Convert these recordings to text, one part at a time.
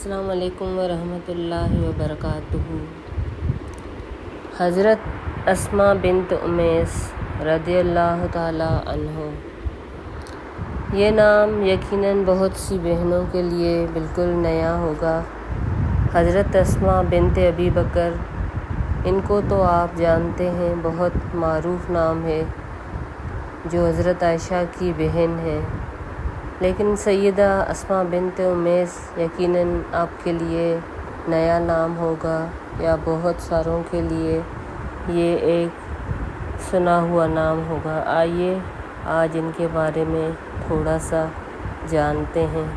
السلام علیکم ورحمۃ اللہ وبرکاتہ۔ حضرت اسماء بنت امیس رضی اللہ تعالی عنہ۔ یہ نام یقیناً بہت سی بہنوں کے لیے بالکل نیا ہوگا۔ حضرت اسماء بنت ابی بکر، ان کو تو آپ جانتے ہیں، بہت معروف نام ہے جو حضرت عائشہ کی بہن ہے، لیکن سیدہ اسماء بنت امیس یقیناً آپ کے لیے نیا نام ہوگا، یا بہت ساروں کے لیے یہ ایک سنا ہوا نام ہوگا۔ آئیے آج ان کے بارے میں تھوڑا سا جانتے ہیں۔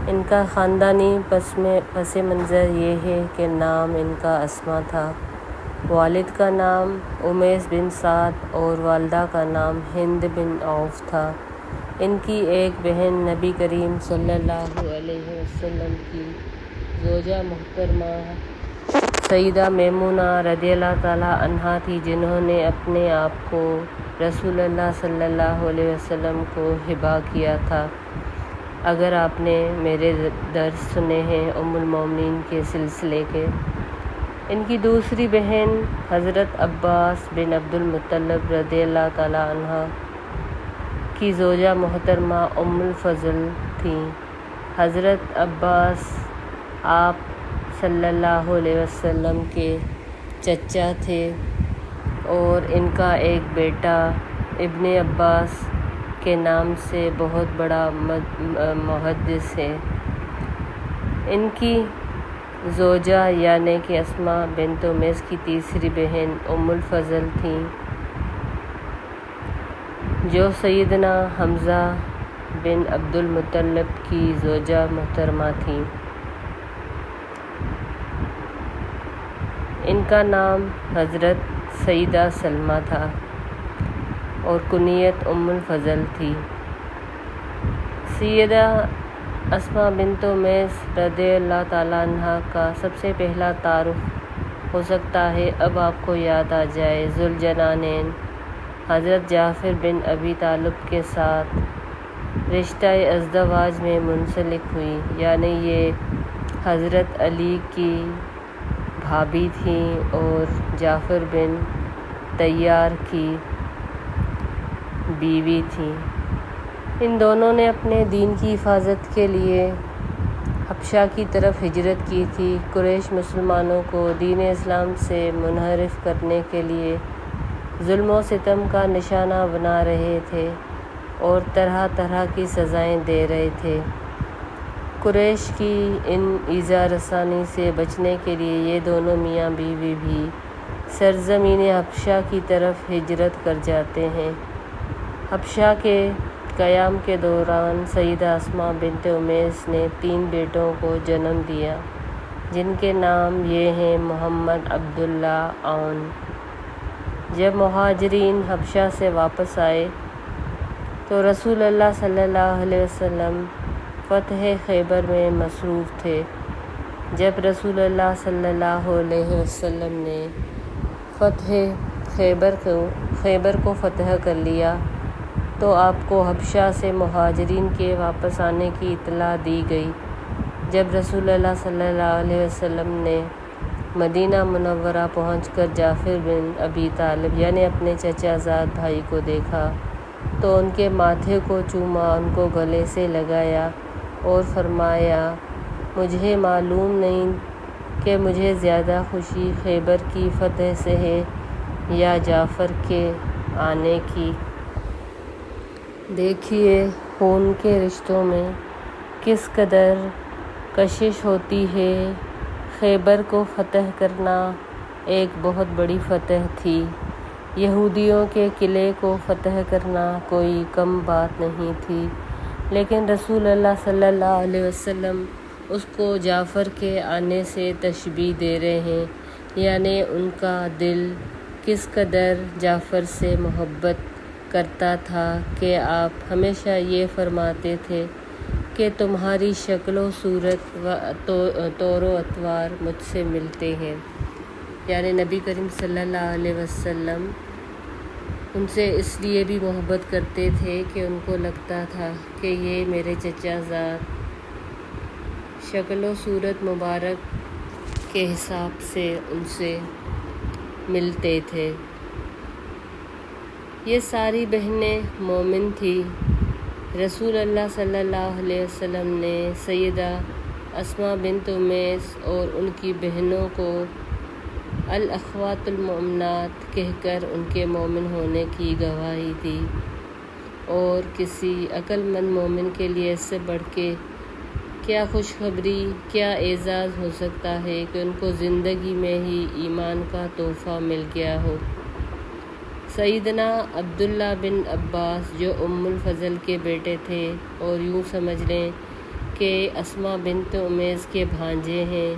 ان کا خاندانی پس منظر یہ ہے کہ نام ان کا اسماء تھا۔ والد کا نام امیس بن سعد اور والدہ کا نام ہند بن عوف تھا۔ ان کی ایک بہن نبی کریم صلی اللہ علیہ وسلم کی زوجہ محترمہ سیدہ میمونہ رضی اللہ تعالی عنہا تھی، جنہوں نے اپنے آپ کو رسول اللہ صلی اللہ علیہ وسلم کو ہبہ کیا تھا۔ اگر آپ نے میرے درس سنے ہیں ام المومنین کے سلسلے کے۔ ان کی دوسری بہن حضرت عباس بن عبد المطلب رضی اللہ تعالی عنہ کی زوجہ محترمہ ام الفضل تھیں۔ حضرت عباس آپ صلی اللہ علیہ وسلم کے چچا تھے، اور ان کا ایک بیٹا ابن عباس کے نام سے بہت بڑا محدث ہے۔ ان کی زوجہ یعنی کہ اسماء بنت امیس کی تیسری بہن ام الفضل تھیں، جو سیدنا حمزہ بن عبد المطلب کی زوجہ محترمہ تھیں۔ ان کا نام حضرت سیدہ سلمہ تھا اور کنیت ام الفضل تھی۔ سیدہ اسماء بنت امیس رضی اللہ تعالی عنہا کا سب سے پہلا تعارف ہو سکتا ہے اب آپ کو یاد آ جائے، ذوالجنانین حضرت جعفر بن ابی طالب کے ساتھ رشتہ ازدواج میں منسلک ہوئی، یعنی یہ حضرت علی کی بھابی تھیں اور جعفر بن طیار کی بیوی تھیں۔ ان دونوں نے اپنے دین کی حفاظت کے لیے حبشہ کی طرف ہجرت کی تھی۔ قریش مسلمانوں کو دین اسلام سے منحرف کرنے کے لیے ظلم و ستم کا نشانہ بنا رہے تھے اور طرح طرح کی سزائیں دے رہے تھے۔ قریش کی ان ایذا رسانی سے بچنے کے لیے یہ دونوں میاں بیوی بھی سرزمین حبشہ کی طرف ہجرت کر جاتے ہیں۔ حبشہ کے قیام کے دوران سیدہ اسماء بنت امیس نے 3 بیٹوں کو جنم دیا، جن کے نام یہ ہیں محمد، عبداللہ، عون۔ جب مہاجرین حبشہ سے واپس آئے تو رسول اللہ صلی اللہ علیہ وسلم فتح خیبر میں مصروف تھے۔ جب رسول اللہ صلی اللہ علیہ وسلم نے خیبر کو فتح کر لیا تو آپ کو حبشہ سے مہاجرین کے واپس آنے کی اطلاع دی گئی۔ جب رسول اللہ صلی اللہ علیہ وسلم نے مدینہ منورہ پہنچ کر جعفر بن ابی طالب یعنی اپنے چچا زاد بھائی کو دیکھا تو ان کے ماتھے کو چوما، ان کو گلے سے لگایا اور فرمایا، مجھے معلوم نہیں کہ مجھے زیادہ خوشی خیبر کی فتح سے ہے یا جعفر کے آنے کی۔ دیکھیے خون کے رشتوں میں کس قدر کشش ہوتی ہے۔ خیبر کو فتح کرنا ایک بہت بڑی فتح تھی۔ یہودیوں کے قلعے کو فتح کرنا کوئی کم بات نہیں تھی، لیکن رسول اللہ صلی اللہ علیہ وسلم اس کو جعفر کے آنے سے تشبیہ دے رہے ہیں، یعنی ان کا دل کس قدر جعفر سے محبت کرتا تھا کہ آپ ہمیشہ یہ فرماتے تھے کہ تمہاری شکل و صورت و طور و اطوار مجھ سے ملتے ہیں، یعنی نبی کریم صلی اللہ علیہ وسلم ان سے اس لیے بھی محبت کرتے تھے کہ ان کو لگتا تھا کہ یہ میرے چچا زاد شکل و صورت مبارک کے حساب سے ان سے ملتے تھے۔ یہ ساری بہنیں مومن تھیں۔ رسول اللہ صلی اللہ علیہ وسلم نے سیدہ اسماء بنت امیس اور ان کی بہنوں کو الاخوات المؤمنات کہہ کر ان کے مومن ہونے کی گواہی دی، اور کسی عقل مند مومن کے لیے اس سے بڑھ کے کیا خوشخبری، کیا اعزاز ہو سکتا ہے کہ ان کو زندگی میں ہی ایمان کا تحفہ مل گیا ہو۔ سیدنا عبداللہ بن عباس جو ام الفضل کے بیٹے تھے اور یوں سمجھ لیں کہ اسماء بنت امیس کے بھانجے ہیں،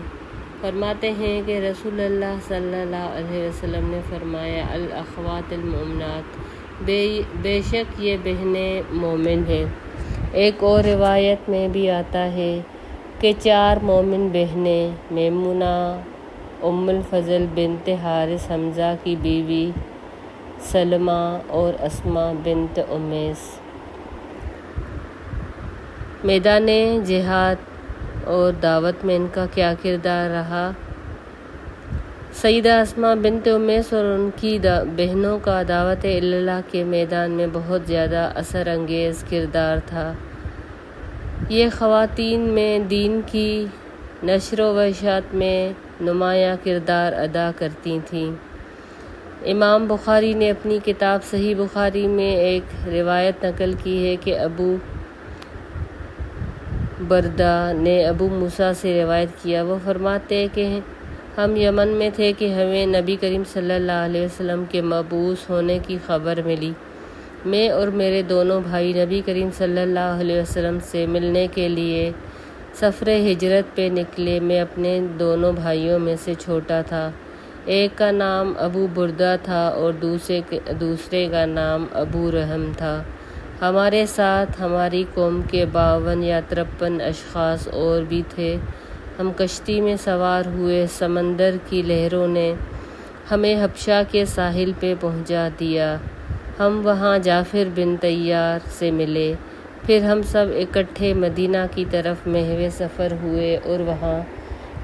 فرماتے ہیں کہ رسول اللہ صلی اللہ علیہ وسلم نے فرمایا الاخوات المؤمنات، بے شک یہ بہنیں مومن ہیں۔ ایک اور روایت میں بھی آتا ہے کہ 4 مومن بہنیں میمونہ ام الفضل بنت حارث حمزہ کی بیوی، سلمہ اور اسماء بنت امیس۔ میدان جہاد اور دعوت میں ان کا کیا کردار رہا؟ سیدہ اسماء بنت امیس اور ان کی بہنوں کا دعوت اللہ کے میدان میں بہت زیادہ اثر انگیز کردار تھا۔ یہ خواتین میں دین کی نشر و اشاعت میں نمایاں کردار ادا کرتی تھیں۔ امام بخاری نے اپنی کتاب صحیح بخاری میں ایک روایت نقل کی ہے کہ ابو بردہ نے ابو موسیٰ سے روایت کیا، وہ فرماتے کہ ہم یمن میں تھے کہ ہمیں نبی کریم صلی اللہ علیہ وسلم کے مبعوث ہونے کی خبر ملی۔ میں اور میرے دونوں بھائی نبی کریم صلی اللہ علیہ وسلم سے ملنے کے لیے سفر ہجرت پہ نکلے۔ میں اپنے دونوں بھائیوں میں سے چھوٹا تھا، ایک کا نام ابو بردہ تھا اور دوسرے کا نام ابو رحم تھا۔ ہمارے ساتھ ہماری قوم کے 52 یا 53 اشخاص اور بھی تھے۔ ہم کشتی میں سوار ہوئے، سمندر کی لہروں نے ہمیں حبشہ کے ساحل پہ پہنچا دیا۔ ہم وہاں جعفر بن طیار سے ملے، پھر ہم سب اکٹھے مدینہ کی طرف محو سفر ہوئے اور وہاں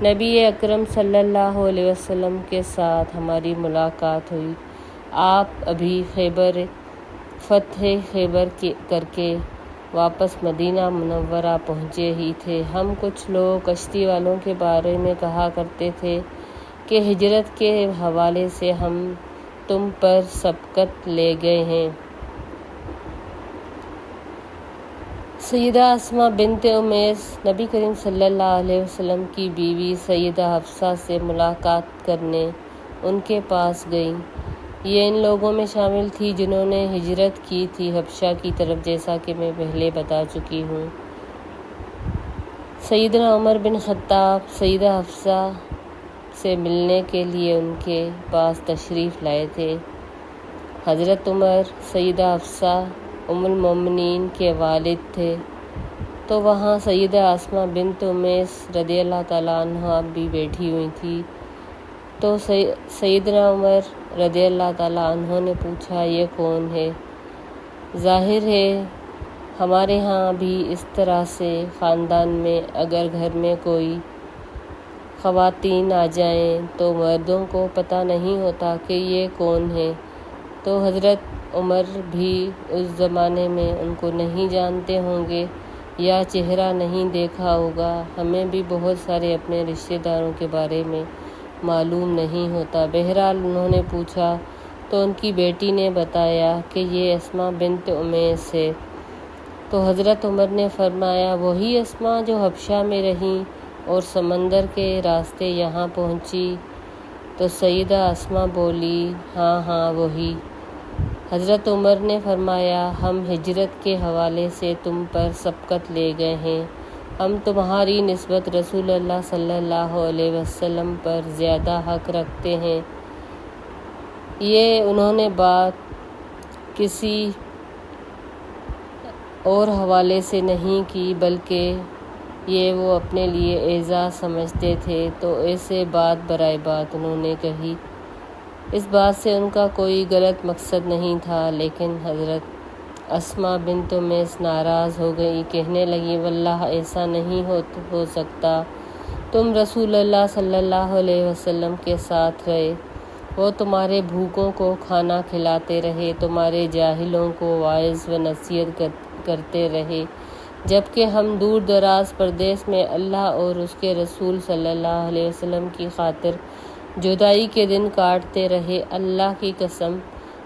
نبی اکرم صلی اللہ علیہ وسلم کے ساتھ ہماری ملاقات ہوئی۔ آپ ابھی فتح خیبر کر کے واپس مدینہ منورہ پہنچے ہی تھے۔ ہم کچھ لوگ کشتی والوں کے بارے میں کہا کرتے تھے کہ ہجرت کے حوالے سے ہم تم پر سبقت لے گئے ہیں۔ سیدہ اسماء بنت امیس نبی کریم صلی اللہ علیہ وسلم کی بیوی سیدہ حفصہ سے ملاقات کرنے ان کے پاس گئیں۔ یہ ان لوگوں میں شامل تھی جنہوں نے ہجرت کی تھی حبشہ کی طرف، جیسا کہ میں پہلے بتا چکی ہوں۔ سیدنا عمر بن خطاب سیدہ حفصہ سے ملنے کے لیے ان کے پاس تشریف لائے تھے۔ حضرت عمر سیدہ حفصہ ام المومنین کے والد تھے، تو وہاں سیدہ اسماء بنت امیس رضی اللہ تعالیٰ عنہا بھی بیٹھی ہوئی تھی۔ تو سیدنا عمر رضی اللہ تعالیٰ عنہ نے پوچھا، یہ کون ہے؟ ظاہر ہے ہمارے ہاں بھی اس طرح سے خاندان میں اگر گھر میں کوئی خواتین آ جائیں تو مردوں کو پتہ نہیں ہوتا کہ یہ کون ہے، تو حضرت عمر بھی اس زمانے میں ان کو نہیں جانتے ہوں گے یا چہرہ نہیں دیکھا ہوگا۔ ہمیں بھی بہت سارے اپنے رشتہ داروں کے بارے میں معلوم نہیں ہوتا۔ بہرحال انہوں نے پوچھا تو ان کی بیٹی نے بتایا کہ یہ اسماء بنت امیس ہے۔ تو حضرت عمر نے فرمایا، وہی اسماء جو حبشہ میں رہیں اور سمندر کے راستے یہاں پہنچی؟ تو سیدہ اسماء بولی، ہاں ہاں وہی۔ حضرت عمر نے فرمایا، ہم ہجرت کے حوالے سے تم پر سبقت لے گئے ہیں، ہم تمہاری نسبت رسول اللہ صلی اللہ علیہ وسلم پر زیادہ حق رکھتے ہیں۔ یہ انہوں نے بات کسی اور حوالے سے نہیں کی، بلکہ یہ وہ اپنے لیے اعزاز سمجھتے تھے، تو ایسے بات برائے بات انہوں نے کہی۔ اس بات سے ان کا کوئی غلط مقصد نہیں تھا، لیکن حضرت اسما بنت امیس ناراض ہو گئی، کہنے لگی واللہ ایسا نہیں ہو سکتا، تم رسول اللہ صلی اللہ علیہ وسلم کے ساتھ رہے، وہ تمہارے بھوکوں کو کھانا کھلاتے رہے، تمہارے جاہلوں کو واعظ و نصیحت کرتے رہے، جبکہ ہم دور دراز پردیس میں اللہ اور اس کے رسول صلی اللہ علیہ وسلم کی خاطر جدائی کے دن کاٹتے رہے۔ اللہ کی قسم،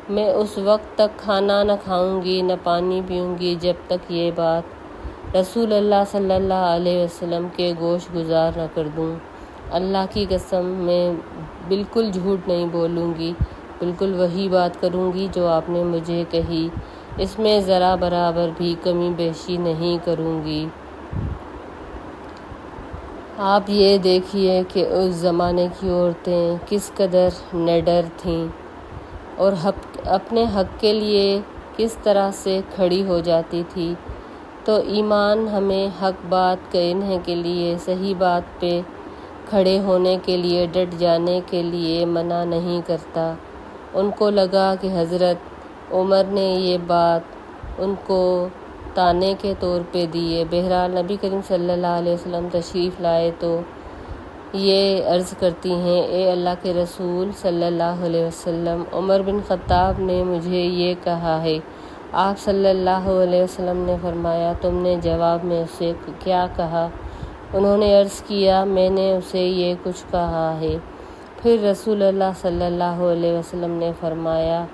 میں اس وقت تک کھانا نہ کھاؤں گی نہ پانی پیوں گی جب تک یہ بات رسول اللہ صلی اللہ علیہ وسلم کے گوش گزار نہ کر دوں۔ اللہ کی قسم، میں بالکل جھوٹ نہیں بولوں گی، بالکل وہی بات کروں گی جو آپ نے مجھے کہی، اس میں ذرا برابر بھی کمی بیشی نہیں کروں گی۔ آپ یہ دیکھیے کہ اس زمانے کی عورتیں کس قدر نڈر تھیں اور اپنے حق کے لیے کس طرح سے کھڑی ہو جاتی تھی۔ تو ایمان ہمیں حق بات کہنے کے لیے، صحیح بات پہ کھڑے ہونے کے لیے، ڈٹ جانے کے لیے منع نہیں کرتا۔ ان کو لگا کہ حضرت عمر نے یہ بات ان کو تانے کے طور پہ دی ہے۔ بہرحال نبی کریم صلی اللہ علیہ وسلم تشریف لائے تو یہ عرض کرتی ہیں، اے اللہ کے رسول صلی اللہ علیہ وسلم، عمر بن خطاب نے مجھے یہ کہا ہے۔ آپ صلی اللہ علیہ وسلم نے فرمایا، تم نے جواب میں اسے کیا کہا؟ انہوں نے عرض کیا، میں نے اسے یہ کچھ کہا ہے۔ پھر رسول اللہ صلی اللہ علیہ وسلم نے فرمایا،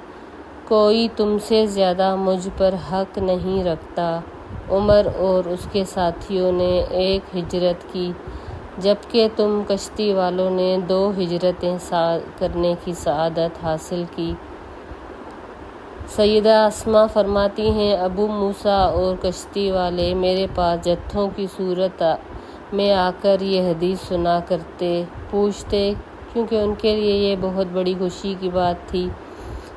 کوئی تم سے زیادہ مجھ پر حق نہیں رکھتا۔ عمر اور اس کے ساتھیوں نے ایک ہجرت کی، جبکہ تم کشتی والوں نے 2 ہجرتیں کرنے کی سعادت حاصل کی۔ سیدہ اسما فرماتی ہیں، ابو موسیٰ اور کشتی والے میرے پاس جتھوں کی صورت میں آ کر یہ حدیث سنا کرتے، پوچھتے، کیونکہ ان کے لیے یہ بہت بڑی خوشی کی بات تھی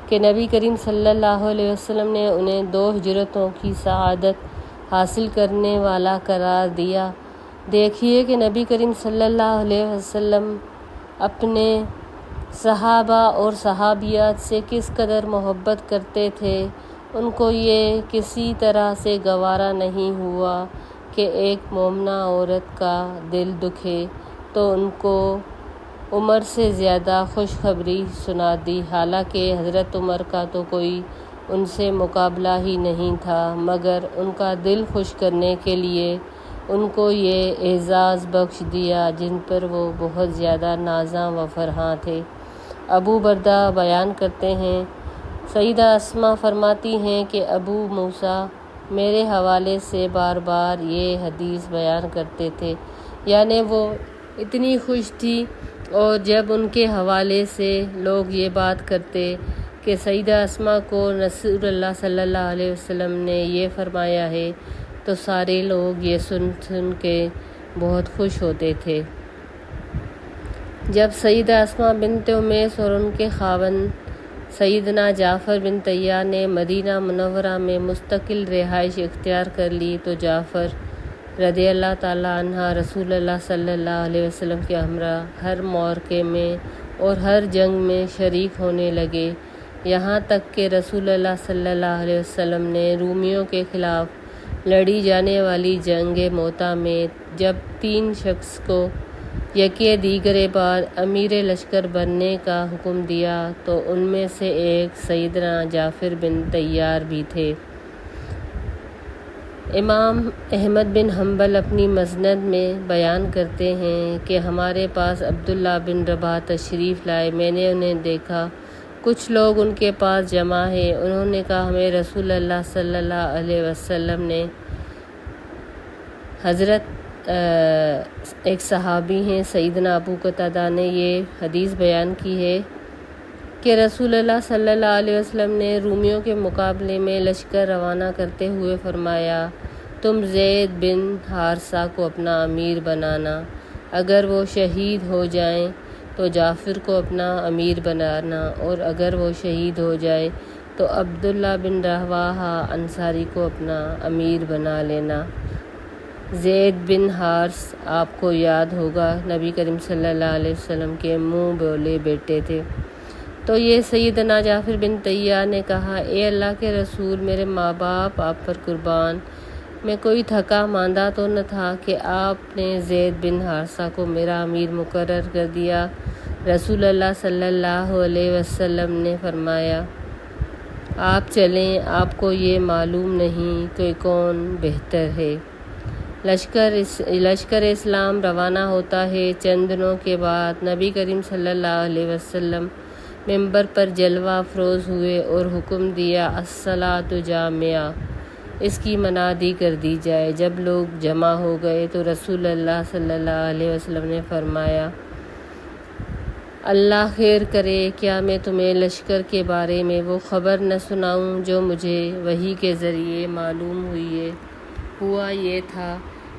کہ نبی کریم صلی اللہ علیہ وسلم نے انہیں 2 ہجرتوں کی سعادت حاصل کرنے والا قرار دیا۔ دیکھیے کہ نبی کریم صلی اللہ علیہ وسلم اپنے صحابہ اور صحابیات سے کس قدر محبت کرتے تھے۔ ان کو یہ کسی طرح سے گوارا نہیں ہوا کہ ایک مومنہ عورت کا دل دکھے، تو ان کو عمر سے زیادہ خوشخبری سنا دی، حالانکہ حضرت عمر کا تو کوئی ان سے مقابلہ ہی نہیں تھا، مگر ان کا دل خوش کرنے کے لیے ان کو یہ اعزاز بخش دیا جن پر وہ بہت زیادہ نازاں و فرحاں تھے۔ ابو بردہ بیان کرتے ہیں، سیدہ اسما فرماتی ہیں کہ ابو موسیٰ میرے حوالے سے بار بار یہ حدیث بیان کرتے تھے، یعنی وہ اتنی خوش تھی، اور جب ان کے حوالے سے لوگ یہ بات کرتے کہ سیدہ اسما کو رسول اللہ صلی اللہ علیہ وسلم نے یہ فرمایا ہے، تو سارے لوگ یہ سن کے بہت خوش ہوتے تھے۔ جب سیدہ اسما بنت امیس اور ان کے خاوند سیدنا جعفر بن طیار نے مدینہ منورہ میں مستقل رہائش اختیار کر لی، تو جعفر رضی اللہ تعالیٰ عنہ رسول اللہ صلی اللہ علیہ وسلم کے ہمراہ ہر معرکے میں اور ہر جنگ میں شریک ہونے لگے، یہاں تک کہ رسول اللہ صلی اللہ علیہ وسلم نے رومیوں کے خلاف لڑی جانے والی جنگ موتا میں جب 3 شخص کو یکے دیگرے بعد امیر لشکر بننے کا حکم دیا، تو ان میں سے ایک سیدنا جعفر بن طیار بھی تھے۔ امام احمد بن حنبل اپنی مسند میں بیان کرتے ہیں کہ ہمارے پاس عبداللہ بن رباح تشریف لائے، میں نے انہیں دیکھا، کچھ لوگ ان کے پاس جمع ہیں، انہوں نے کہا ہمیں رسول اللہ صلی اللہ علیہ وسلم نے حضرت ایک صحابی ہیں سیدنا ابو قتادہ نے یہ حدیث بیان کی ہے کہ رسول اللہ صلی اللہ علیہ وسلم نے رومیوں کے مقابلے میں لشکر روانہ کرتے ہوئے فرمایا، تم زید بن حارثہ کو اپنا امیر بنانا، اگر وہ شہید ہو جائیں تو جعفر کو اپنا امیر بنانا، اور اگر وہ شہید ہو جائے تو عبداللہ بن رواحہ انصاری کو اپنا امیر بنا لینا۔ زید بن حارث آپ کو یاد ہوگا نبی کریم صلی اللہ علیہ وسلم کے منہ بولے بیٹے تھے۔ تو یہ سیدنا جعفر بن طیار نے کہا، اے اللہ کے رسول، میرے ماں باپ آپ پر قربان، میں کوئی تھکا ماندہ تو نہ تھا کہ آپ نے زید بن حارثہ کو میرا امیر مقرر کر دیا۔ رسول اللہ صلی اللہ علیہ وسلم نے فرمایا، آپ چلیں، آپ کو یہ معلوم نہیں کہ کون بہتر ہے۔ لشکر اسلام روانہ ہوتا ہے۔ چند دنوں کے بعد نبی کریم صلی اللہ علیہ وسلم ممبر پر جلوہ افروز ہوئے اور حکم دیا، الصلاۃ جامعہ، اس کی منادی کر دی جائے۔ جب لوگ جمع ہو گئے تو رسول اللہ صلی اللہ علیہ وسلم نے فرمایا، اللہ خیر کرے، کیا میں تمہیں لشکر کے بارے میں وہ خبر نہ سناؤں جو مجھے وحی کے ذریعے معلوم ہوئی ہے؟ ہوا یہ تھا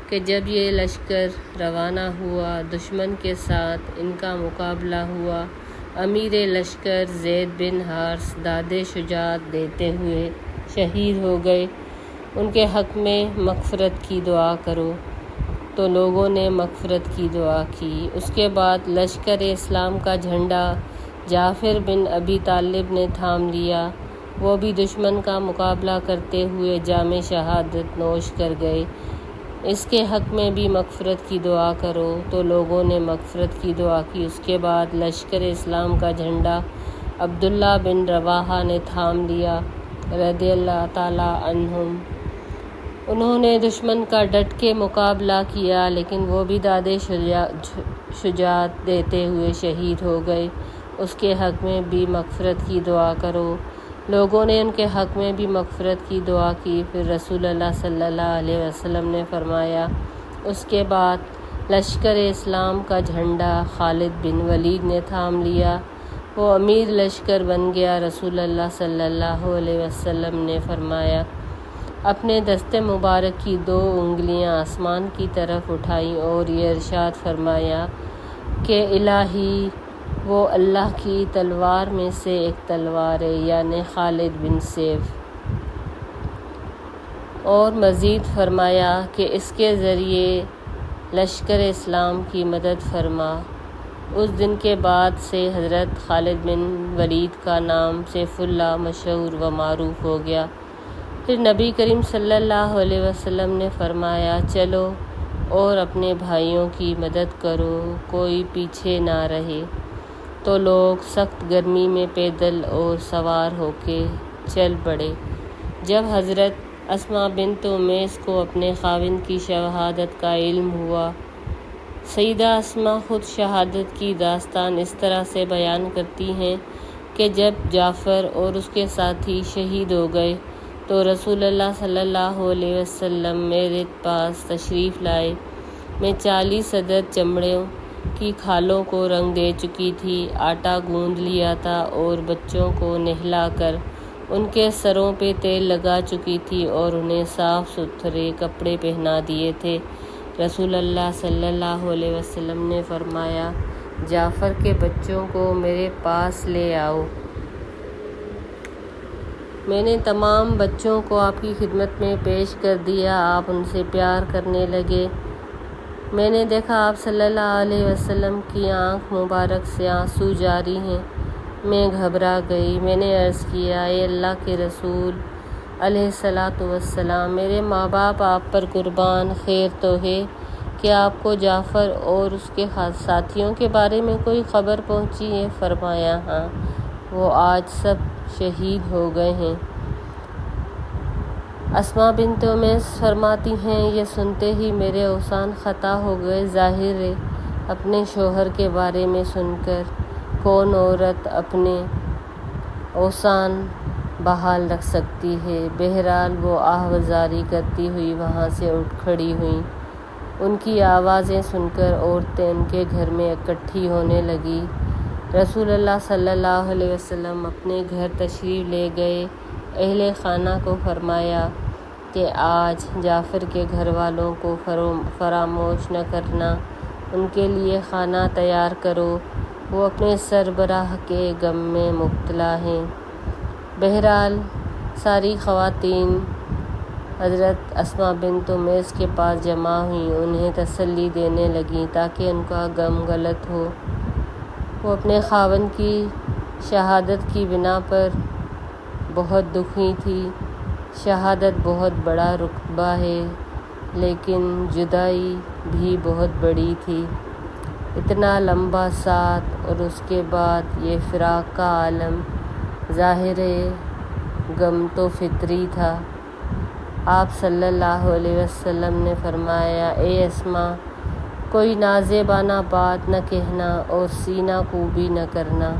کہ جب یہ لشکر روانہ ہوا، دشمن کے ساتھ ان کا مقابلہ ہوا، امیر لشکر زید بن حارث داد شجاعت دیتے ہوئے شہید ہو گئے۔ ان کے حق میں مغفرت کی دعا کرو۔ تو لوگوں نے مغفرت کی دعا کی۔ اس کے بعد لشکر اسلام کا جھنڈا جعفر بن ابی طالب نے تھام لیا۔ وہ بھی دشمن کا مقابلہ کرتے ہوئے جام شہادت نوش کر گئے۔ اس کے حق میں بھی مغفرت کی دعا کرو۔ تو لوگوں نے مغفرت کی دعا کی۔ اس کے بعد لشکر اسلام کا جھنڈا عبداللہ بن رواحہ نے تھام لیا رضی اللہ تعالیٰ عنہم۔ انہوں نے دشمن کا ڈٹ کے مقابلہ کیا، لیکن وہ بھی داد شجاعت دیتے ہوئے شہید ہو گئے۔ اس کے حق میں بھی مغفرت کی دعا کرو۔ لوگوں نے ان کے حق میں بھی مغفرت کی دعا کی۔ پھر رسول اللہ صلی اللہ علیہ وسلم نے فرمایا، اس کے بعد لشکر اسلام کا جھنڈا خالد بن ولید نے تھام لیا۔ وہ امیر لشکر بن گیا۔ رسول اللہ صلی اللہ علیہ وسلم نے فرمایا، اپنے دست مبارک کی 2 انگلیاں آسمان کی طرف اٹھائیں اور یہ ارشاد فرمایا کہ الہی، وہ اللہ کی تلوار میں سے ایک تلوار ہے، یعنی خالد بن سیف۔ اور مزید فرمایا کہ اس کے ذریعے لشکر اسلام کی مدد فرما۔ اس دن کے بعد سے حضرت خالد بن ولید کا نام سیف اللہ مشہور و معروف ہو گیا۔ پھر نبی کریم صلی اللہ علیہ وسلم نے فرمایا، چلو اور اپنے بھائیوں کی مدد کرو، کوئی پیچھے نہ رہے۔ تو لوگ سخت گرمی میں پیدل اور سوار ہو کے چل پڑے۔ جب حضرت اسماء بنت امیس کو اپنے خاوند کی شہادت کا علم ہوا، سیدہ اسماء خود شہادت کی داستان اس طرح سے بیان کرتی ہیں کہ جب جعفر اور اس کے ساتھی شہید ہو گئے تو رسول اللہ صلی اللہ علیہ وسلم میرے پاس تشریف لائے۔ میں 40 عدد چمڑوں کی کھالوں کو رنگ دے چکی تھی، آٹا گوندھ لیا تھا اور بچوں کو نہلا کر ان کے سروں پہ تیل لگا چکی تھی اور انہیں صاف ستھرے کپڑے پہنا دیے تھے۔ رسول اللہ صلی اللہ علیہ وسلم نے فرمایا، جعفر کے بچوں کو میرے پاس لے آؤ۔ میں نے تمام بچوں کو آپ کی خدمت میں پیش کر دیا۔ آپ ان سے پیار کرنے لگے۔ میں نے دیکھا آپ صلی اللہ علیہ وسلم کی آنکھ مبارک سے آنسو جاری ہیں۔ میں گھبرا گئی۔ میں نے عرض کیا، اے اللہ کے رسول علیہ الصلاۃ والسلام، میرے ماں باپ آپ پر قربان، خیر تو ہے؟ کیا آپ کو جعفر اور اس کے ساتھیوں کے بارے میں کوئی خبر پہنچی ہے؟ فرمایا، ہاں، وہ آج سب شہید ہو گئے ہیں۔ اسماء بنت امیس فرماتی ہیں، یہ سنتے ہی میرے اوسان خطا ہو گئے۔ ظاہر ہے اپنے شوہر کے بارے میں سن کر کون عورت اپنے اوسان بحال رکھ سکتی ہے؟ بہرحال وہ آہ زاری کرتی ہوئی وہاں سے اٹھ کھڑی ہوئیں۔ ان کی آوازیں سن کر عورتیں ان کے گھر میں اکٹھی ہونے لگیں۔ رسول اللہ صلی اللہ علیہ وسلم اپنے گھر تشریف لے گئے۔ اہل خانہ کو فرمایا کہ آج جعفر کے گھر والوں کو فراموش نہ کرنا، ان کے لیے کھانا تیار کرو، وہ اپنے سربراہ کے غم میں مبتلا ہیں۔ بہرحال ساری خواتین حضرت اسماء بنت امیس کے پاس جمع ہوئیں، انہیں تسلی دینے لگیں تاکہ ان کا غم غلط ہو۔ وہ اپنے خاوند کی شہادت کی بنا پر بہت دکھی تھی۔ شہادت بہت بڑا رتبہ ہے، لیکن جدائی بھی بہت بڑی تھی۔ اتنا لمبا ساتھ اور اس کے بعد یہ فراق کا عالم، ظاہر ہے غم تو فطری تھا۔ آپ صلی اللہ علیہ وسلم نے فرمایا، اے اسماء، کوئی نازیبانہ بات نہ کہنا اور سینہ کوبی نہ کرنا۔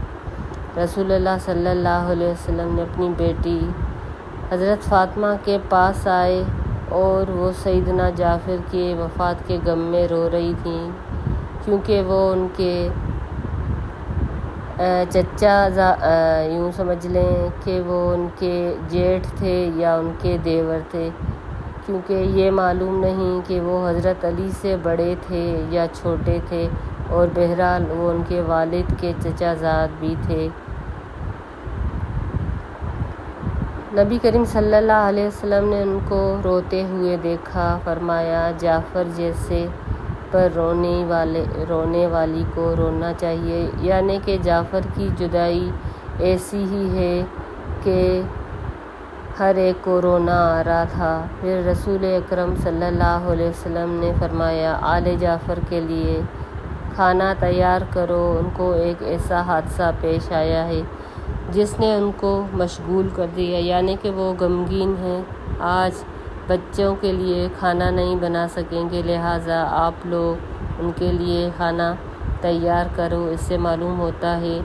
رسول اللہ صلی اللہ علیہ وسلم نے اپنی بیٹی حضرت فاطمہ کے پاس آئے اور وہ سیدنا جعفر کی وفات کے غم میں رو رہی تھیں، کیونکہ وہ ان کے چچا، یوں سمجھ لیں کہ وہ ان کے جیٹھ تھے یا ان کے دیور تھے، کیونکہ یہ معلوم نہیں کہ وہ حضرت علی سے بڑے تھے یا چھوٹے تھے، اور بہرحال وہ ان کے والد کے چچا زاد بھی تھے۔ نبی کریم صلی اللہ علیہ وسلم نے ان کو روتے ہوئے دیکھا، فرمایا، جعفر جیسے پر رونے والی کو رونا چاہیے، یعنی کہ جعفر کی جدائی ایسی ہی ہے کہ ہر ایک کو رونا آ رہا تھا۔ پھر رسول اکرم صلی اللہ علیہ وسلم نے فرمایا، آل جعفر کے لیے کھانا تیار کرو، ان کو ایک ایسا حادثہ پیش آیا ہے جس نے ان کو مشغول کر دیا، یعنی کہ وہ غمگین ہیں، آج بچوں کے لیے کھانا نہیں بنا سکیں گے، لہٰذا آپ لوگ ان کے لیے کھانا تیار کرو۔ اس سے معلوم ہوتا ہے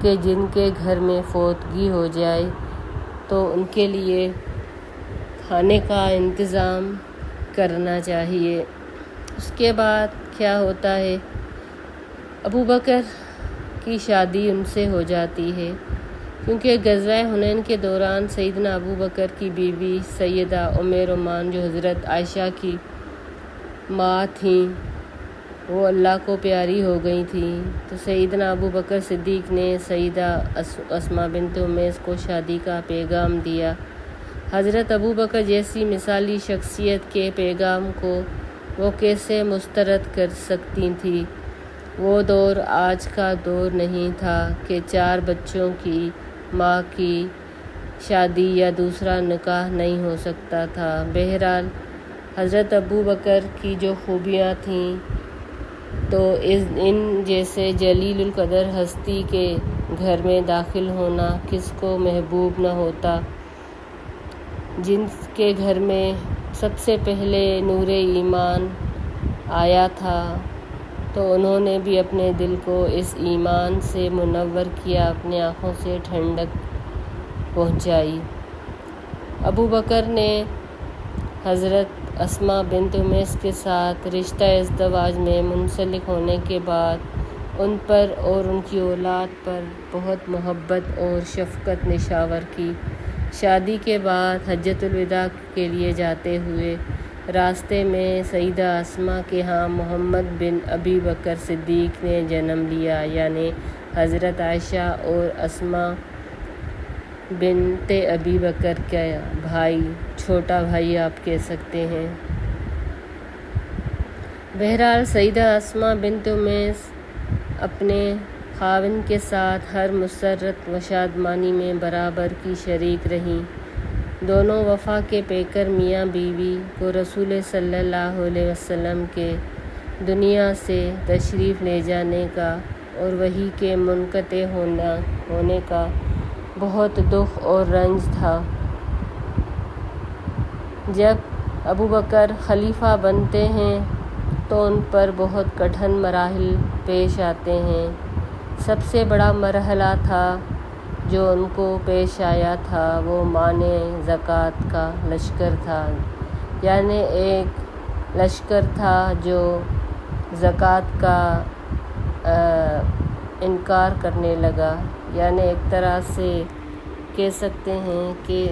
کہ جن کے گھر میں فوتگی ہو جائے تو ان کے لیے کھانے کا انتظام کرنا چاہیے۔ اس کے بعد کیا ہوتا ہے، ابو بکر کی شادی ان سے ہو جاتی ہے، کیونکہ غزوہ حنین کے دوران سیدنا ابو بکر کی بیوی سیدہ ام رومان، جو حضرت عائشہ کی ماں تھیں، وہ اللہ کو پیاری ہو گئی تھیں، تو سیدنا ابو بکر صدیق نے سیدہ اسماء بنت امیس کو شادی کا پیغام دیا۔ حضرت ابو بکر جیسی مثالی شخصیت کے پیغام کو وہ کیسے مسترد کر سکتی تھیں؟ وہ دور آج کا دور نہیں تھا کہ 4 بچوں کی ماں کی شادی یا دوسرا نکاح نہیں ہو سکتا تھا۔ بہرحال حضرت ابو بکر کی جو خوبیاں تھیں، تو ان جیسے جلیل القدر ہستی کے گھر میں داخل ہونا کس کو محبوب نہ ہوتا، جن کے گھر میں سب سے پہلے نور ایمان آیا تھا، تو انہوں نے بھی اپنے دل کو اس ایمان سے منور کیا، اپنی آنکھوں سے ٹھنڈک پہنچائی۔ ابو بکر نے حضرت اسماء بنت امیس کے ساتھ رشتہ ازدواج میں منسلک ہونے کے بعد ان پر اور ان کی اولاد پر بہت محبت اور شفقت نشاور کی۔ شادی کے بعد حجۃ الوداع کے لیے جاتے ہوئے راستے میں سیدہ اسماء کے ہاں محمد بن ابی بکر صدیق نے جنم لیا، یعنی حضرت عائشہ اور اسماء بنت ابی بکر کا بھائی، چھوٹا بھائی آپ کہہ سکتے ہیں۔ بہرحال سیدہ اسماء بنت امیس اپنے خاوند کے ساتھ ہر مسرت و شادمانی میں برابر کی شریک رہیں۔ دونوں وفا کے پیکر میاں بیوی کو رسول صلی اللہ علیہ وسلم کے دنیا سے تشریف لے جانے کا اور وحی کے منقطع ہونے کا بہت دکھ اور رنج تھا۔ جب ابو بکر خلیفہ بنتے ہیں تو ان پر بہت کٹھن مراحل پیش آتے ہیں۔ سب سے بڑا مرحلہ تھا جو ان کو پیش آیا تھا، وہ مانع زکوٰۃ کا لشکر تھا، یعنی ایک لشکر تھا جو زکوٰۃ کا انکار کرنے لگا، یعنی ایک طرح سے کہہ سکتے ہیں کہ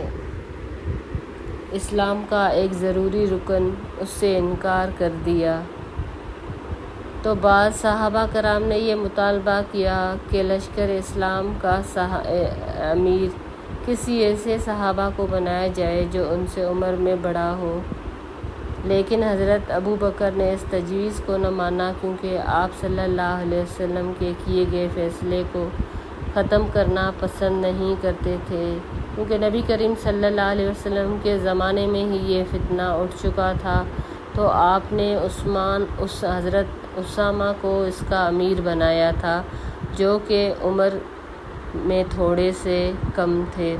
اسلام کا ایک ضروری رکن اس سے انکار کر دیا۔ تو بعض صحابہ کرام نے یہ مطالبہ کیا کہ لشکر اسلام کا امیر کسی ایسے صحابہ کو بنایا جائے جو ان سے عمر میں بڑا ہو، لیکن حضرت ابو بکر نے اس تجویز کو نہ مانا، کیونکہ آپ صلی اللہ علیہ وسلم کے کیے گئے فیصلے کو ختم کرنا پسند نہیں کرتے تھے، کیونکہ نبی کریم صلی اللہ علیہ وسلم کے زمانے میں ہی یہ فتنہ اٹھ چکا تھا، تو آپ نے حضرت اسامہ کو اس کا امیر بنایا تھا، جو کہ عمر میں تھوڑے سے کم تھے۔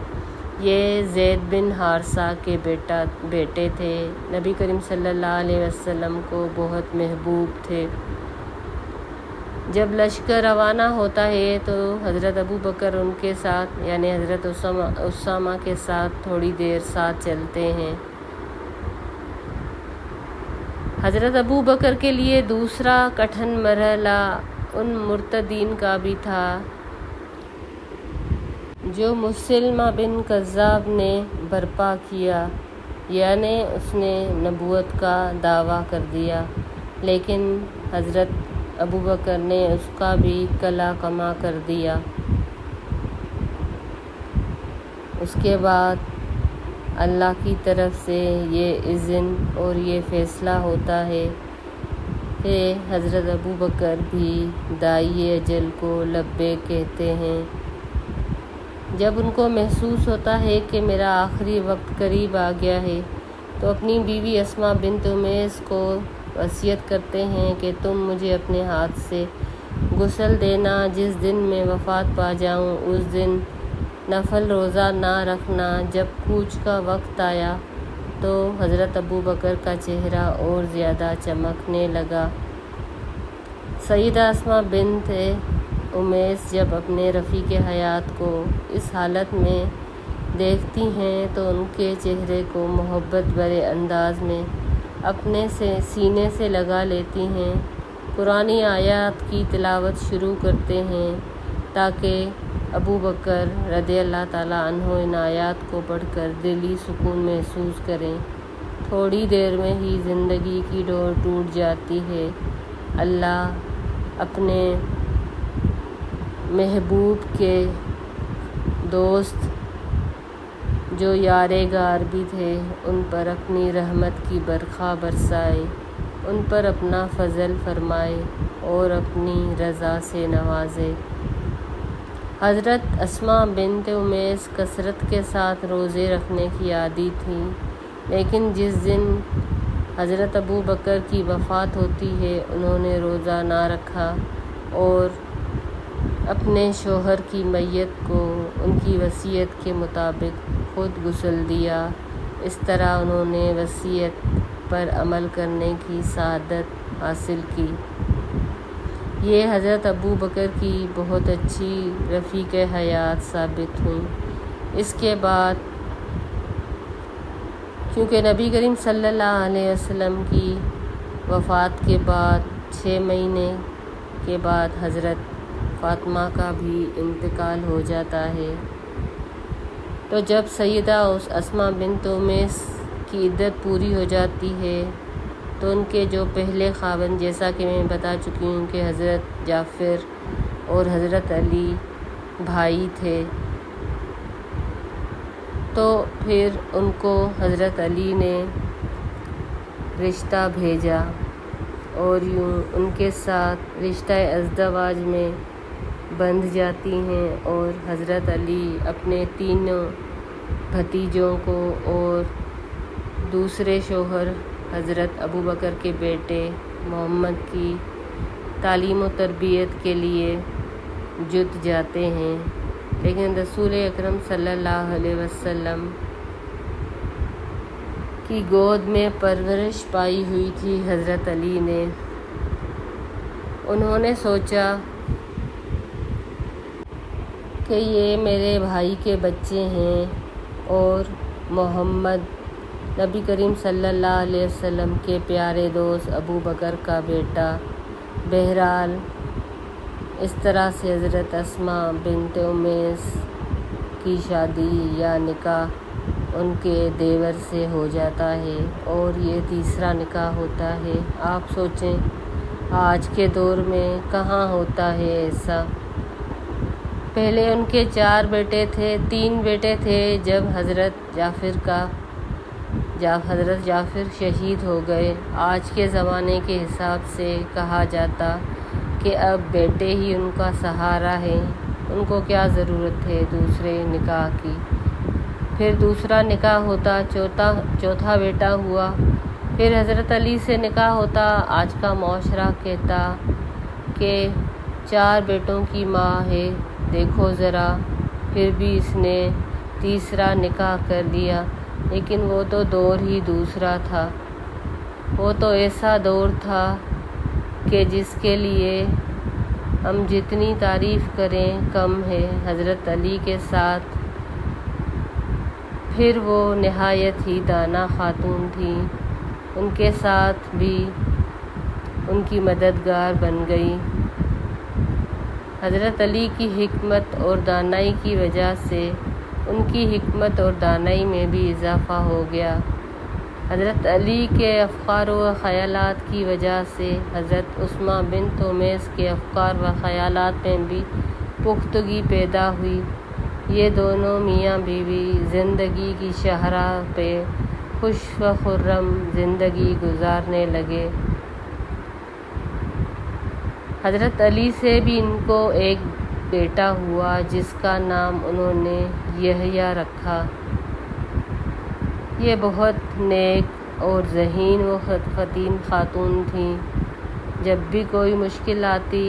یہ زید بن حارثہ کے بیٹے تھے، نبی کریم صلی اللہ علیہ وسلم کو بہت محبوب تھے۔ جب لشکر روانہ ہوتا ہے تو حضرت ابو بکر ان کے ساتھ یعنی حضرت اسامہ کے ساتھ تھوڑی دیر ساتھ چلتے ہیں۔ حضرت ابو بکر کے لیے دوسرا کٹھن مرحلہ ان مرتدین کا بھی تھا جو مسلمہ بن کذاب نے برپا کیا، یعنی اس نے نبوت کا دعویٰ کر دیا، لیکن حضرت ابو بکر نے اس کا بھی قلع کما کر دیا۔ اس کے بعد اللہ کی طرف سے یہ اذن اور یہ فیصلہ ہوتا ہے کہ حضرت ابو بکر بھی داعی اجل کو لبیک کہتے ہیں۔ جب ان کو محسوس ہوتا ہے کہ میرا آخری وقت قریب آ گیا ہے، تو اپنی بیوی اسماء بنت امیس کو وصیت کرتے ہیں کہ تم مجھے اپنے ہاتھ سے غسل دینا، جس دن میں وفات پا جاؤں اس دن نفل روزہ نہ رکھنا۔ جب کوچ کا وقت آیا تو حضرت ابو بکر کا چہرہ اور زیادہ چمکنے لگا۔ سیدہ اسماء بنت امیس جب اپنے رفیق حیات کو اس حالت میں دیکھتی ہیں تو ان کے چہرے کو محبت بھرے انداز میں اپنے سینے سے لگا لیتی ہیں، قرآنی آیات کی تلاوت شروع کرتے ہیں تاکہ ابو بکر رضی اللہ تعالیٰ عنہ ان آیات کو پڑھ کر دلی سکون محسوس کریں۔ تھوڑی دیر میں ہی زندگی کی ڈور ٹوٹ جاتی ہے۔ اللہ اپنے محبوب کے دوست جو یار غار بھی تھے ان پر اپنی رحمت کی برکھا برسائے، ان پر اپنا فضل فرمائے اور اپنی رضا سے نوازے۔ حضرت اسماء بنت امیس کثرت کے ساتھ روزے رکھنے کی عادی تھیں، لیکن جس دن حضرت ابو بکر کی وفات ہوتی ہے انہوں نے روزہ نہ رکھا اور اپنے شوہر کی میت کو ان کی وصیت کے مطابق خود غسل دیا۔ اس طرح انہوں نے وصیت پر عمل کرنے کی سعادت حاصل کی۔ یہ حضرت ابو بکر کی بہت اچھی رفیق حیات ثابت ہوئیں۔ اس کے بعد کیونکہ نبی کریم صلی اللہ علیہ وسلم کی وفات کے بعد 6 مہینے کے بعد حضرت فاطمہ کا بھی انتقال ہو جاتا ہے، تو جب سیدہ اسماء بنت امیس کی عدت پوری ہو جاتی ہے تو ان کے جو پہلے خاوند، جیسا کہ میں بتا چکی ہوں کہ حضرت جعفر اور حضرت علی بھائی تھے، تو پھر ان کو حضرت علی نے رشتہ بھیجا اور یوں ان کے ساتھ رشتہ ازدواج میں بندھ جاتی ہیں، اور حضرت علی اپنے 3 بھتیجوں کو اور دوسرے شوہر حضرت ابو بکر کے بیٹے محمد کی تعلیم و تربیت کے لیے جت جاتے ہیں، لیکن رسول اکرم صلی اللہ علیہ وسلم کی گود میں پرورش پائی ہوئی تھی حضرت علی نے۔ انہوں نے سوچا کہ یہ میرے بھائی کے بچے ہیں اور محمد نبی کریم صلی اللہ علیہ وسلم کے پیارے دوست ابو بکر کا بیٹا۔ بہرحال اس طرح سے حضرت اسماء بنت امیس کی شادی یا نکاح ان کے دیور سے ہو جاتا ہے، اور یہ تیسرا نکاح ہوتا ہے۔ آپ سوچیں آج کے دور میں کہاں ہوتا ہے ایسا۔ پہلے ان کے 4 بیٹے تھے، 3 بیٹے تھے جب حضرت جعفر شہید ہو گئے۔ آج کے زمانے کے حساب سے کہا جاتا کہ اب بیٹے ہی ان کا سہارا ہیں، ان کو کیا ضرورت ہے دوسرے نکاح کی۔ پھر دوسرا نکاح ہوتا، چوتھا بیٹا ہوا، پھر حضرت علی سے نکاح ہوتا۔ آج کا معاشرہ کہتا کہ 4 بیٹوں کی ماں ہے، دیکھو ذرا، پھر بھی اس نے تیسرا نکاح کر لیا۔ لیکن وہ تو دور ہی دوسرا تھا، وہ تو ایسا دور تھا کہ جس کے لیے ہم جتنی تعریف کریں کم ہے۔ حضرت علی کے ساتھ پھر وہ نہایت ہی دانا خاتون تھیں، ان کے ساتھ بھی ان کی مددگار بن گئی۔ حضرت علی کی حکمت اور دانائی کی وجہ سے ان کی حکمت اور دانائی میں بھی اضافہ ہو گیا۔ حضرت علی کے افکار و خیالات کی وجہ سے حضرت اسمہ بنت امیس کے افکار و خیالات میں بھی پختگی پیدا ہوئی۔ یہ دونوں میاں بیوی زندگی کی شاہراہ پہ خوش و خرم زندگی گزارنے لگے۔ حضرت علی سے بھی ان کو ایک بیٹا ہوا جس کا نام انہوں نے یحییٰ رکھا۔ یہ بہت نیک اور ذہین و فطین خاتون تھیں۔ جب بھی کوئی مشکل آتی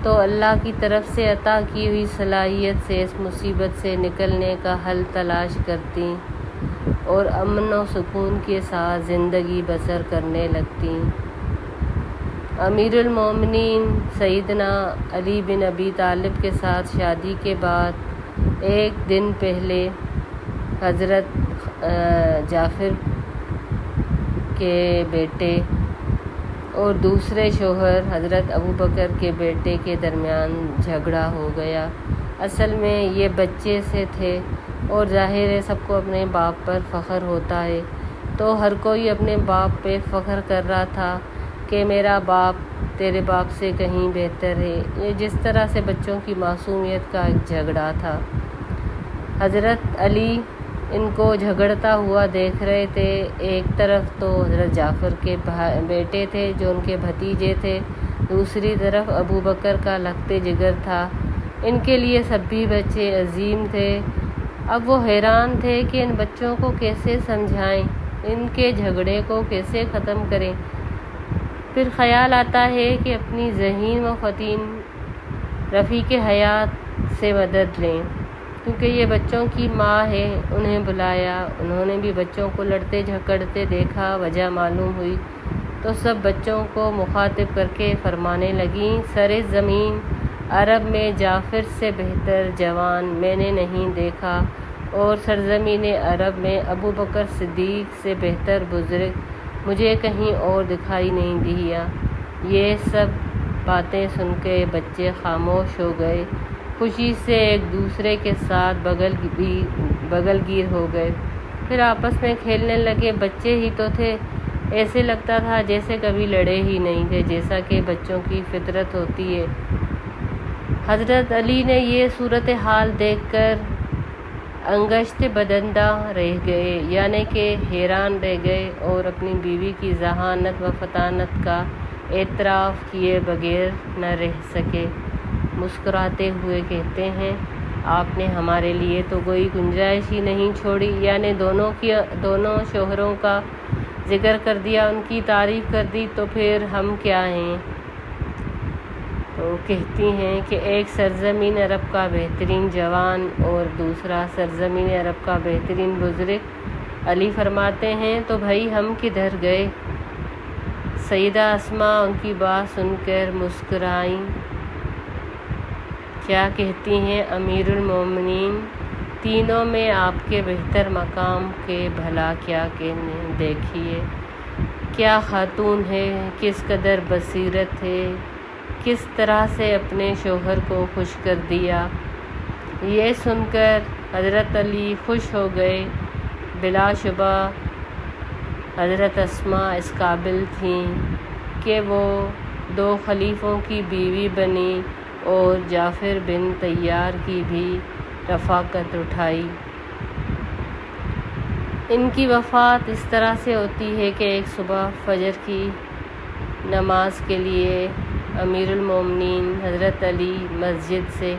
تو اللہ کی طرف سے عطا کی ہوئی صلاحیت سے اس مصیبت سے نکلنے کا حل تلاش کرتیں اور امن و سکون کے ساتھ زندگی بسر کرنے لگتیں۔ امیر المومنین سیدنا علی بن ابی طالب کے ساتھ شادی کے بعد ایک دن پہلے حضرت جعفر کے بیٹے اور دوسرے شوہر حضرت ابوبکر کے بیٹے کے درمیان جھگڑا ہو گیا۔ اصل میں یہ بچے سے تھے اور ظاہر ہے سب کو اپنے باپ پر فخر ہوتا ہے، تو ہر کوئی اپنے باپ پہ فخر کر رہا تھا کہ میرا باپ تیرے باپ سے کہیں بہتر ہے۔ یہ جس طرح سے بچوں کی معصومیت کا ایک جھگڑا تھا۔ حضرت علی ان کو جھگڑتا ہوا دیکھ رہے تھے۔ ایک طرف تو حضرت جعفر کے بیٹے تھے جو ان کے بھتیجے تھے، دوسری طرف ابوبکر کا لخت جگر تھا۔ ان کے لیے سب بھی بچے عظیم تھے۔ اب وہ حیران تھے کہ ان بچوں کو کیسے سمجھائیں، ان کے جھگڑے کو کیسے ختم کریں۔ پھر خیال آتا ہے کہ اپنی ذہین و فطین رفیق حیات سے مدد لیں، کیونکہ یہ بچوں کی ماں ہے۔ انہیں بلایا، انہوں نے بھی بچوں کو لڑتے جھگڑتے دیکھا، وجہ معلوم ہوئی تو سب بچوں کو مخاطب کر کے فرمانے لگیں، سر زمین عرب میں جعفر سے بہتر جوان میں نے نہیں دیکھا، اور سرزمین عرب میں ابوبکر صدیق سے بہتر بزرگ مجھے کہیں اور دکھائی نہیں دیا۔ یہ سب باتیں سن کے بچے خاموش ہو گئے، خوشی سے ایک دوسرے کے ساتھ بغل گیر ہو گئے، پھر آپس میں کھیلنے لگے۔ بچے ہی تو تھے، ایسے لگتا تھا جیسے کبھی لڑے ہی نہیں تھے، جیسا کہ بچوں کی فطرت ہوتی ہے۔ حضرت علی نے یہ صورتحال دیکھ کر انگشت بدندہ رہ گئے، یعنی کہ حیران رہ گئے، اور اپنی بیوی کی ذہانت و فطانت کا اعتراف کیے بغیر نہ رہ سکے۔ مسکراتے ہوئے کہتے ہیں، آپ نے ہمارے لیے تو کوئی گنجائش ہی نہیں چھوڑی، یعنی دونوں شوہروں کا ذکر کر دیا، ان کی تعریف کر دی، تو پھر ہم کیا ہیں؟ تو کہتی ہیں کہ ایک سرزمین عرب کا بہترین جوان اور دوسرا سرزمین عرب کا بہترین بزرگ۔ علی فرماتے ہیں تو بھائی ہم کدھر گئے؟ سیدہ اسماء ان کی بات سن کر مسکرائیں۔ کیا کہتی ہیں، امیر المومنین تینوں میں آپ کے بہتر مقام کے بھلا کیا کہنے، دیکھیے کیا خاتون ہے، کس قدر بصیرت ہے، کس طرح سے اپنے شوہر کو خوش کر دیا۔ یہ سن کر حضرت علی خوش ہو گئے۔ بلا شبہ حضرت اسماء اس قابل تھیں کہ وہ 2 خلیفوں کی بیوی بنی اور جعفر بن طیار کی بھی رفاقت اٹھائی۔ ان کی وفات اس طرح سے ہوتی ہے کہ ایک صبح فجر کی نماز کے لیے امیر المومنین حضرت علی مسجد سے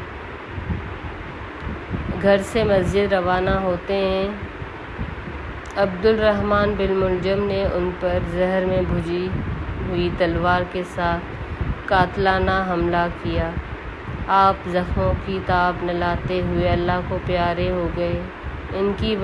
گھر سے مسجد روانہ ہوتے ہیں، عبد الرحمن بن ملجم نے ان پر زہر میں بھجی ہوئی تلوار کے ساتھ قاتلانہ حملہ کیا۔ آپ زخموں کی تاب نہ لاتے ہوئے اللہ کو پیارے ہو گئے۔ ان کی